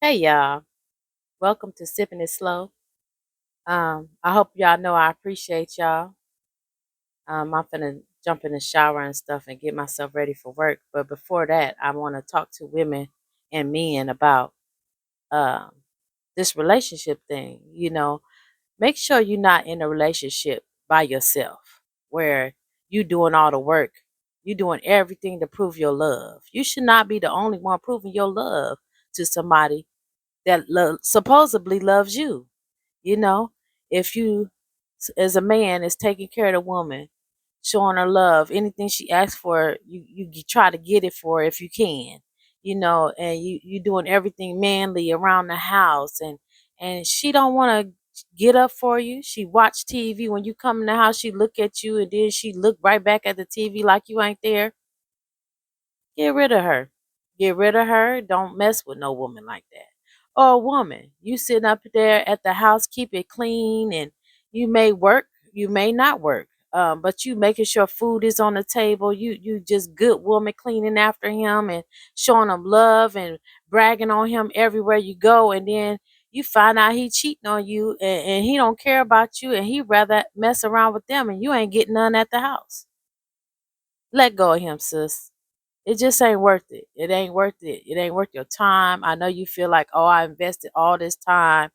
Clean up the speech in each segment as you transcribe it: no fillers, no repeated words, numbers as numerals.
Hey y'all, welcome to Sipping It Slow. I hope y'all know I appreciate y'all. I'm finna jump in the shower and stuff and get myself ready for work. But before that, I want to talk to women and men about um, this relationship thing. Make sure you're not in a relationship by yourself where you doing all the work. You doing everything to prove your love. You should not be the only one proving your love to somebody that supposedly loves you. You know, if you, as a man, is taking care of the woman, showing her love, anything she asks for, you try to get it for her if you can. And you doing everything manly around the house, and she don't want to get up for you. She watch TV when you come in the house. She look at you, and then she look right back at the TV like you ain't there. Get rid of her. Get rid of her. Don't mess with no woman like that. Or a woman, you sitting up there at the house, keep it clean, and you may work, you may not work. But you making sure food is on the table. You just good woman cleaning after him and showing him love and bragging on him everywhere you go, and then you find out he cheating on you, and he don't care about you, and he rather mess around with them, and you ain't getting none at the house. Let go of him, sis. It just ain't worth it. It ain't worth it. It ain't worth your time. I know you feel like, oh, I invested all this time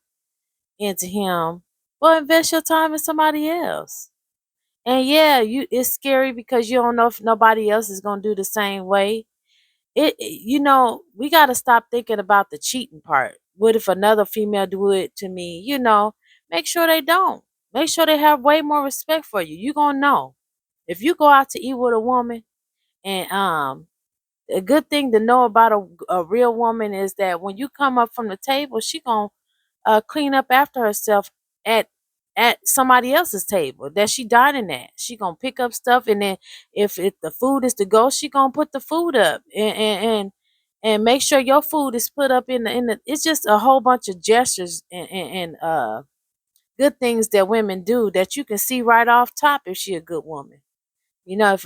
into him. Well, invest your time in somebody else. And yeah, it's scary because you don't know if nobody else is gonna do the same way. We gotta stop thinking about the cheating part. What if another female do it to me? Make sure they don't. Make sure they have way more respect for you. You gonna know. If you go out to eat with a woman and a good thing to know about a real woman is that when you come up from the table, she gonna clean up after herself at somebody else's table that she dining at. She gonna pick up stuff, and then if the food is to go, she gonna put the food up and make sure your food is put up in the. It's just a whole bunch of gestures and good things that women do that you can see right off top if she a good woman. If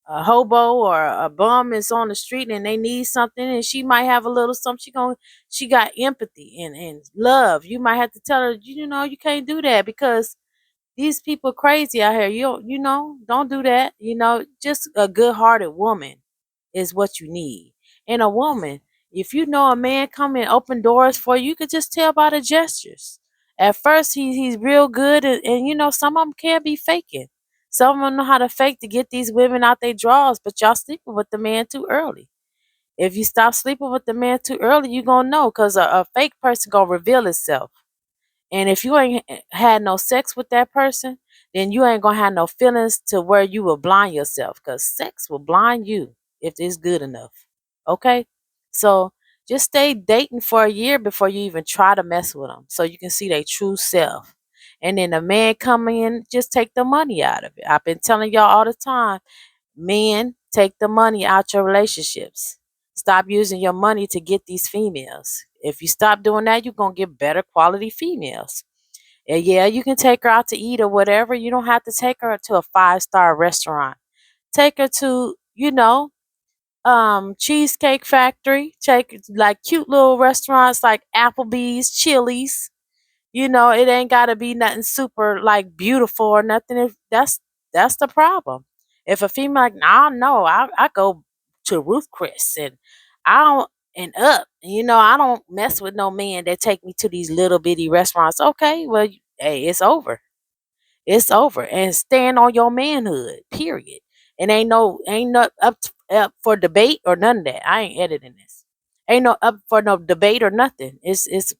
a hobo or a bum is on the street and they need something and she might have a little something, she got empathy and love. You might have to tell her, you can't do that because these people crazy out here. Don't do that. Just a good hearted woman is what you need. And a woman, if you know a man come and open doors for you, you could just tell by the gestures. At first, he's real good, and some of them can be faking. Some of them know how to fake to get these women out their drawers, but y'all sleeping with the man too early. If you stop sleeping with the man too early, you gonna know because a fake person gonna reveal itself. And if you ain't had no sex with that person, then you ain't gonna have no feelings to where you will blind yourself because sex will blind you if it's good enough. Okay? So just stay dating for a year before you even try to mess with them so you can see their true self. And then the man coming in, just take the money out of it. I've been telling y'all all the time, men, take the money out your relationships. Stop using your money to get these females. If you stop doing that, you're going to get better quality females. And yeah, you can take her out to eat or whatever. You don't have to take her to a five-star restaurant. Take her to, Cheesecake Factory. Take like cute little restaurants like Applebee's, Chili's. It ain't gotta be nothing super like beautiful or nothing. If that's the problem. If a female like, I don't know, I go to Ruth Chris and I don't and up. I don't mess with no man that take me to these little bitty restaurants. Okay, well, hey, it's over. It's over. And stand on your manhood. Period. And ain't no up for debate or none of that. I ain't editing this. Ain't no up for no debate or nothing. It's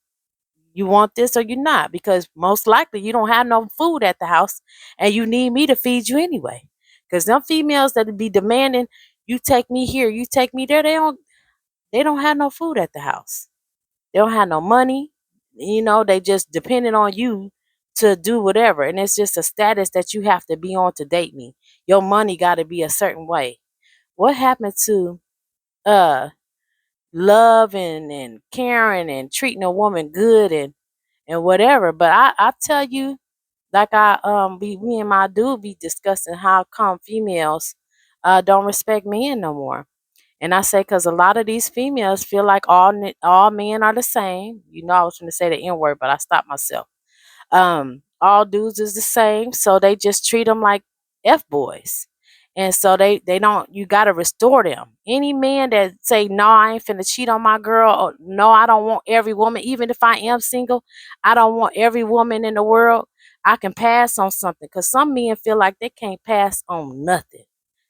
you want this or you not because most likely you don't have no food at the house and you need me to feed you anyway. Because them females that be demanding you take me here, you take me there, they don't have no food at the house. They don't have no money. They just depending on you to do whatever. And it's just a status that you have to be on to date me. Your money gotta be a certain way. What happened to uh love and caring and treating a woman good and whatever? But I tell you, like me and my dude be discussing how come females don't respect men no more. And I say because a lot of these females feel like all men are the same. You know, I was going to say the N word, but I stopped myself. All dudes is the same, so they just treat them like F boys. And so they don't, you got to restore them. Any man that say no, I ain't finna cheat on my girl, or no, I don't want every woman, even if I am single, I don't want every woman in the world. I can pass on something, because some men feel like they can't pass on nothing.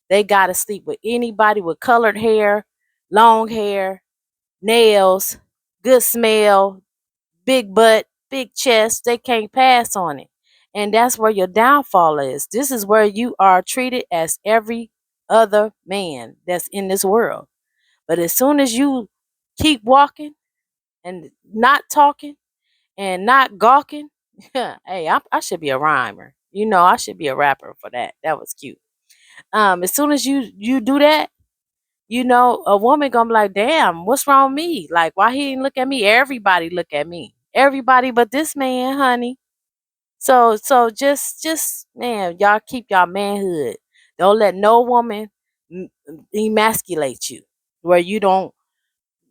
They got to sleep with anybody with colored hair, long hair, nails, good smell, big butt, big chest. They can't pass on it. And that's where your downfall is. This is where you are treated as every other man that's in this world. But as soon as you keep walking and not talking and not gawking, hey, I should be a rhymer. You know, I should be a rapper for that. That was cute. As soon as you do that, you know, a woman gonna be like, damn, what's wrong with me? Like, why he ain't look at me? Everybody look at me. Everybody but this man, honey. So just man, y'all keep y'all manhood. Don't let no woman emasculate you, where you don't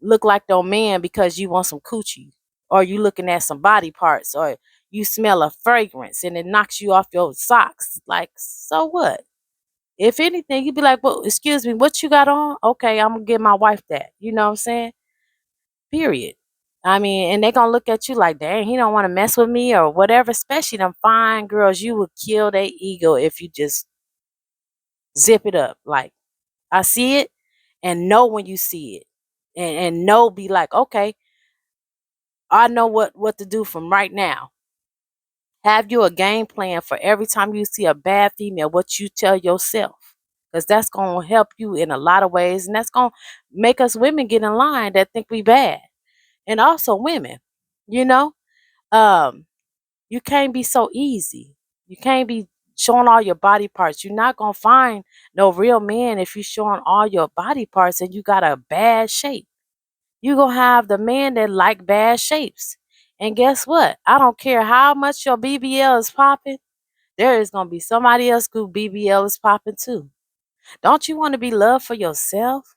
look like no man because you want some coochie, or you looking at some body parts, or you smell a fragrance and it knocks you off your socks. Like, so what? If anything, you'd be like, well, excuse me, what you got on? Okay, I'm gonna give my wife that. You know what I'm saying? Period. I mean, and they gonna look at you like, dang, he don't want to mess with me or whatever. Especially them fine girls, you would kill their ego if you just zip it up. Like, I see it, and know when you see it, and know, be like, okay, I know what to do from right now. Have you a game plan for every time you see a bad female, what you tell yourself. Because that's gonna help you in a lot of ways, and that's gonna make us women get in line that think we bad. And also women, you know, um, you can't be so easy. You can't be showing all your body parts. You're not gonna find no real man if you showing all your body parts and you got a bad shape. You gonna have the man that like bad shapes. And guess what? I don't care how much your BBL is popping. There is gonna be somebody else who BBL is popping too. Don't you want to be loved for yourself?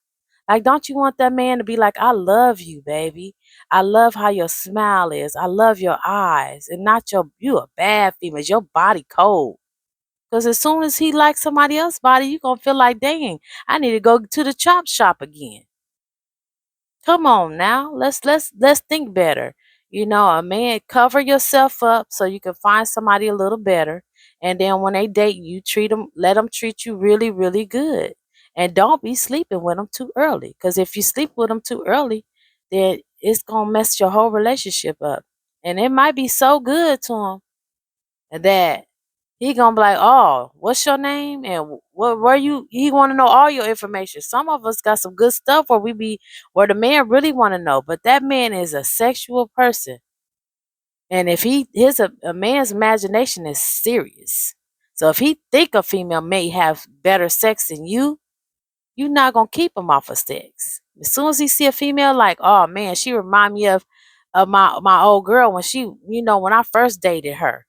Like, don't you want that man to be like, I love you, baby. I love how your smile is. I love your eyes. And not you a bad female. Your body cold. Because as soon as he likes somebody else's body, you going to feel like, dang, I need to go to the chop shop again. Come on now. Let's think better. You know, a man, cover yourself up so you can find somebody a little better. And then when they date you, let them treat you really, really good. And don't be sleeping with them too early. Because if you sleep with them too early, then it's gonna mess your whole relationship up. And it might be so good to him that he gonna be like, "Oh, what's your name? And where you?" He want to know all your information. Some of us got some good stuff where the man really want to know, but that man is a sexual person, and if a man's imagination is serious. So if he think a female may have better sex than you not gonna keep him off of sex. As soon as he see a female, like, oh man, she remind me of my old girl when when I first dated her.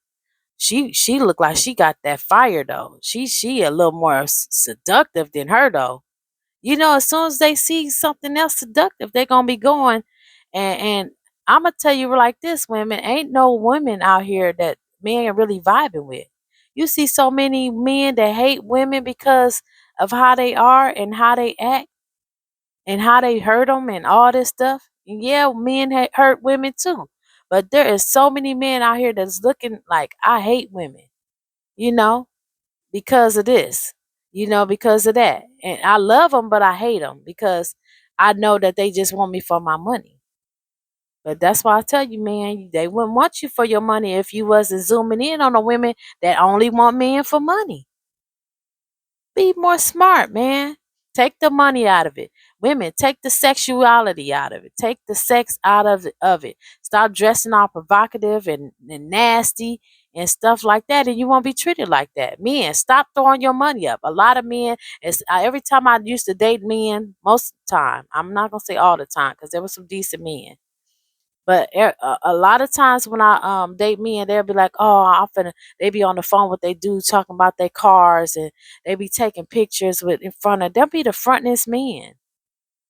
She looked like she got that fire though. She a little more seductive than her though. You know, as soon as they see something else seductive, they gonna be going. And I'm gonna tell you like this, women, ain't no women out here that men are really vibing with. You see so many men that hate women because of how they are and how they act and how they hurt them and all this stuff. And yeah, men hurt women too. But there is so many men out here that's looking like, I hate women, you know, because of this, because of that. And I love them, but I hate them because I know that they just want me for my money. But that's why I tell you, man, they wouldn't want you for your money if you wasn't zooming in on the women that only want men for money. Be more smart, man. Take the money out of it. Women, take the sexuality out of it. Take the sex out of it. Stop dressing all provocative and nasty and stuff like that, and you won't be treated like that. Men, stop throwing your money up. A lot of men, every time I used to date men, most of the time, I'm not going to say all the time because there were some decent men. But a lot of times when I date men, they'll be like, "Oh, They be on the phone with they dudes talking about their cars, and they be taking pictures with in front of. They'll be the frontest men.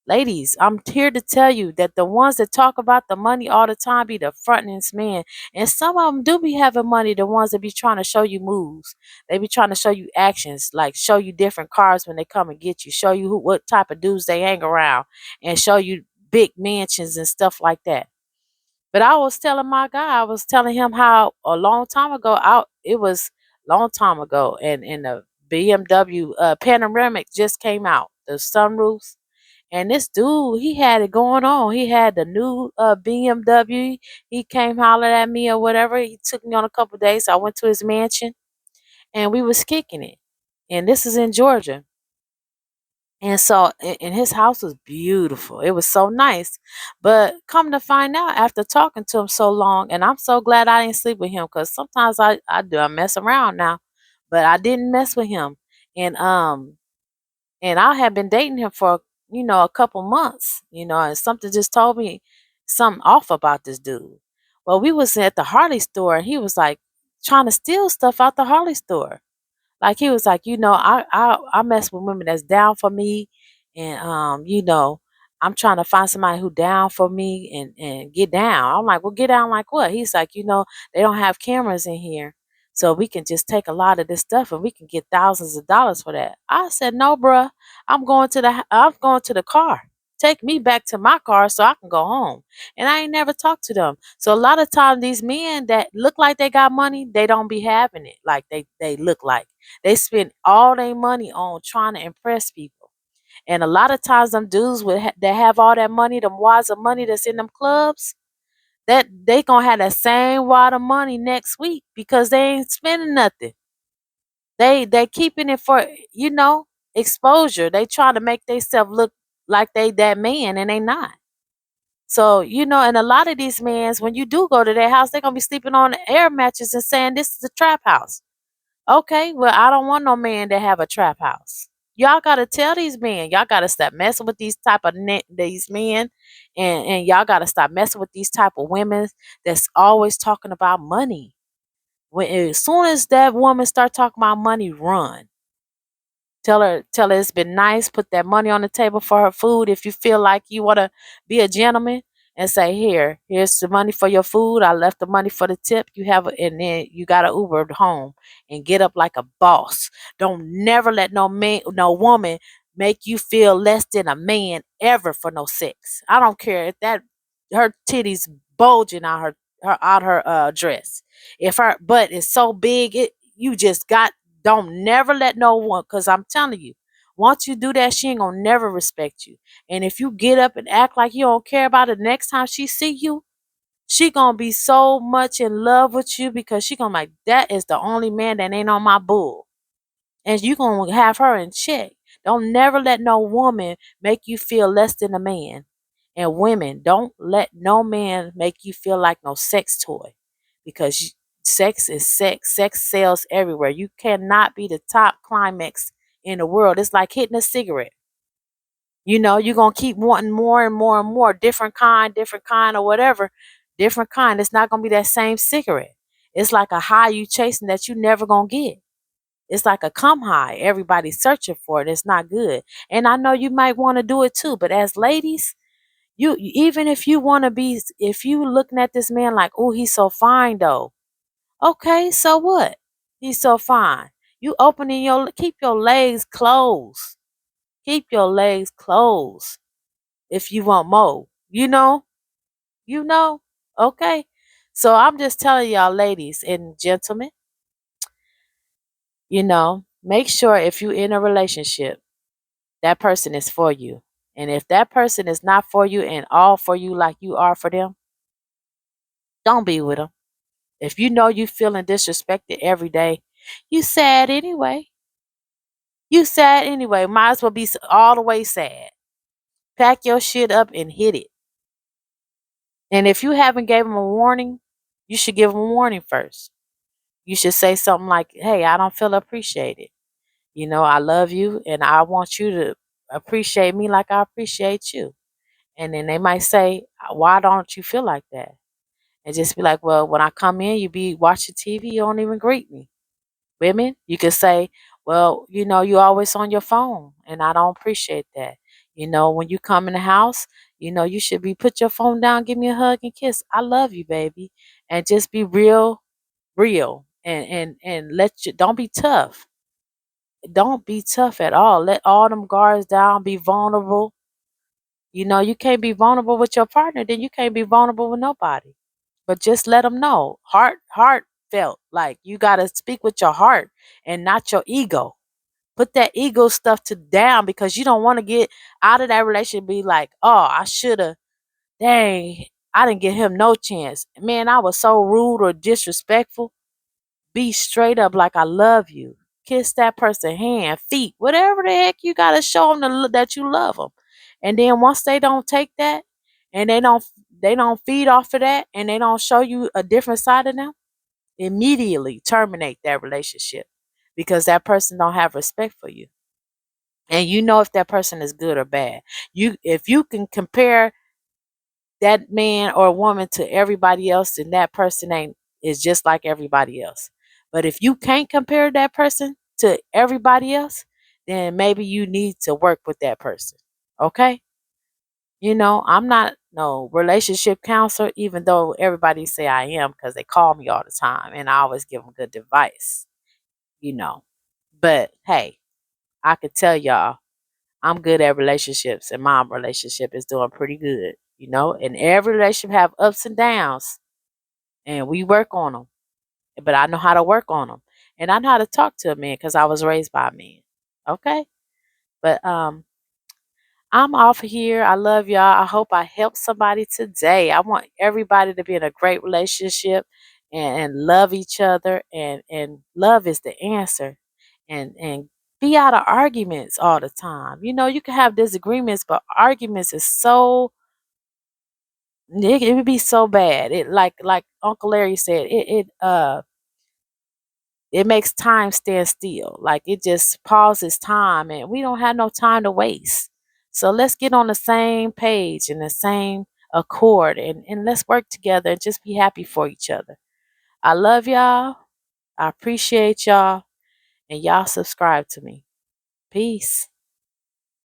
Ladies, I'm here to tell you that the ones that talk about the money all the time be the frontest men. And some of them do be having money, the ones that be trying to show you moves. They be trying to show you actions, like show you different cars when they come and get you, show you what type of dudes they hang around, and show you big mansions and stuff like that. But I was telling my guy, I was telling him how a long time ago, it was long time ago, and the BMW Panoramic just came out, the sunroofs. And this dude, he had it going on. He had the new BMW. He came hollered at me or whatever. He took me on a couple days. I went to his mansion and we was kicking it. And this is in Georgia. And so, and his house was beautiful. It was so nice. But come to find out, after talking to him so long, and I'm so glad I didn't sleep with him, because sometimes I mess around now, but I didn't mess with him. And and I had been dating him for a couple months, and something just told me something off about this dude. Well, we was at the Harley store, and he was like trying to steal stuff out the Harley store. Like he was like, I mess with women that's down for me, and I'm trying to find somebody who down for me and get down. I'm like, well, get down like what? He's like, they don't have cameras in here, so we can just take a lot of this stuff and we can get thousands of dollars for that. I said, no, bruh, I'm going to the car. Take me back to my car so I can go home. And I ain't never talked to them. So a lot of times these men that look like they got money, they don't be having it like they look like. They spend all their money on trying to impress people. And a lot of times them dudes that have all that money, them wads of money that's in them clubs, that they gonna have that same wad of money next week because they ain't spending nothing. They keeping it for exposure. They try to make themselves look like they that man and they not. So, and a lot of these men, when you do go to their house, they're gonna be sleeping on air mattress and saying this is a trap house. Okay, well, I don't want no man that have a trap house. Y'all gotta tell these men, y'all gotta stop messing with these type of these men, and y'all gotta stop messing with these type of women that's always talking about money. When as soon as that woman start talking about money, run. Tell her it's been nice. Put that money on the table for her food. If you feel like you want to be a gentleman, and say, here's the money for your food. I left the money for the tip. You have it, and then you got to Uber home and get up like a boss. Don't never let no woman make you feel less than a man ever for no sex. I don't care if that her titties bulging out her dress. If her butt is so big, you just got don't never let no one, because I'm telling you, once you do that, she ain't gonna never respect you. And if you get up and act like you don't care about it, next time she see you, she gonna be so much in love with you because she gonna like, that is the only man that ain't on my bull. And you gonna have her in check. Don't never let no woman make you feel less than a man. And women, don't let no man make you feel like no sex toy, because sex is sex. Sex sells everywhere. You cannot be the top climax in the world. It's like hitting a cigarette. You're gonna keep wanting more and more and more, different kind, or whatever, different kind. It's not gonna be that same cigarette. It's like a high you chasing that you never gonna get. It's like a come high. Everybody's searching for it. It's not good. And I know you might want to do it too, but as ladies, even if you want to be, if you looking at this man like, oh, he's so fine though. Okay, so what? He's so fine. You opening keep your legs closed. Keep your legs closed if you want more. You know? Okay. So I'm just telling y'all, ladies and gentlemen, make sure if you in a relationship, that person is for you. And if that person is not for you and all for you like you are for them, don't be with them. If you know you feeling disrespected every day, you sad anyway. You sad anyway. Might as well be all the way sad. Pack your shit up and hit it. And if you haven't gave them a warning, you should give them a warning first. You should say something like, hey, I don't feel appreciated. I love you and I want you to appreciate me like I appreciate you. And then they might say, why don't you feel like that? And just be like, well, when I come in, you be watching TV, you don't even greet me. Women, you could say, well, you always on your phone and I don't appreciate that. When you come in the house, you should be put your phone down, give me a hug and kiss. I love you, baby. And just be real, real. And don't be tough. Don't be tough at all. Let all them guards down, be vulnerable. You can't be vulnerable with your partner, then you can't be vulnerable with nobody. But just let them know. Heartfelt. Like you gotta speak with your heart and not your ego. Put that ego stuff to down because you don't want to get out of that relationship and be like, oh, I should have, dang, I didn't give him no chance. Man, I was so rude or disrespectful. Be straight up like I love you. Kiss that person hand, feet, whatever the heck you gotta show them that you love them. And then once they don't take that, and they don't feed off of that, and they don't show you a different side of them, immediately terminate that relationship because that person don't have respect for you. And if that person is good or bad. If you can compare that man or woman to everybody else, then that person ain't is just like everybody else. But if you can't compare that person to everybody else, then maybe you need to work with that person. Okay? I'm not no relationship counselor, even though everybody say I am because they call me all the time and I always give them good advice, you know. But hey, I could tell y'all I'm good at relationships and my relationship is doing pretty good. And every relationship have ups and downs and we work on them. But I know how to work on them and I know how to talk to a man because I was raised by a man. Okay. But I'm off here. I love y'all. I hope I helped somebody today. I want everybody to be in a great relationship and love each other and love is the answer. And be out of arguments all the time. You can have disagreements, but arguments is so it would be so bad. It like Uncle Larry said, it makes time stand still. Like it just pauses time and we don't have no time to waste. So let's get on the same page and the same accord and let's work together and just be happy for each other. I love y'all. I appreciate y'all and y'all subscribe to me. Peace.